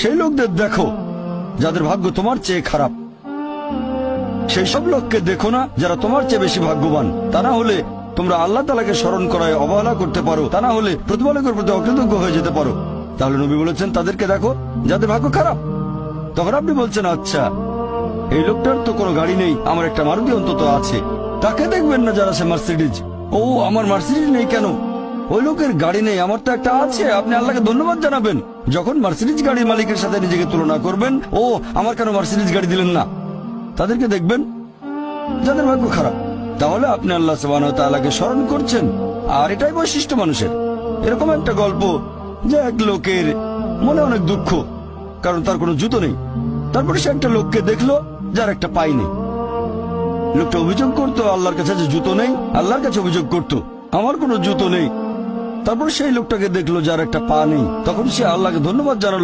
সেই লোকদের দেখো যাদের ভাগ্য তোমার চেয়ে খারাপ। সেই সব লোককে দেখো না যারা তোমার চেয়ে বেশি ভাগ্যবান। তা না হলে তোমরা আল্লাহ তাআলাকে স্মরণ করায় অবহেলা করতে পারো, তা না হলে প্রতিপালকের প্রতি অকৃতজ্ঞ হয়ে যেতে পারো। তাহলে নবী বলেছেন তাদেরকে দেখো যাদের ভাগ্য খারাপ। তখন আপনি বলছেন আচ্ছা এই লোকটার তো কোনো গাড়ি নেই, আমার একটা মারুতি অন্তত আছে। তাকে দেখবেন না যারা সে মার্সিডিজ। ও আমার মার্সিডিজ নেই কেন? ওই লোকের গাড়ি নেই, আমার তো একটা আছে। আপনি আল্লাহকে ধন্যবাদ জানাবেন। যখন মার্সিডিজ গাড়ির মালিকের সাথে নিজেকে তুলনা করবেন, ও আমার কেন মার্সিডিজ গাড়ি দিলেন না, তাদেরকে দেখবেন যাদের ভাগ্য খারাপ। তাহলে আপনি আল্লাহ সুবহানাহু ওয়া তাআলাকে স্মরণ করছেন। আর এটাই বৈশিষ্ট্য মানুষের। এরকম একটা গল্প যে এক লোকের মনে অনেক দুঃখ, কারণ তার কোনো জুতো নেই। তারপরে সে একটা লোককে দেখলো যার একটা পাই নেই। লোকটা অভিযোগ করতো আল্লাহর কাছে যে জুতো নেই, আল্লাহর কাছে অভিযোগ করতো আমার কোনো জুতো নেই। তারপর সেই লোকটাকে দেখলো যার একটা পা নেই। তখন সে আল্লাহকে ধন্যবাদ জানালো।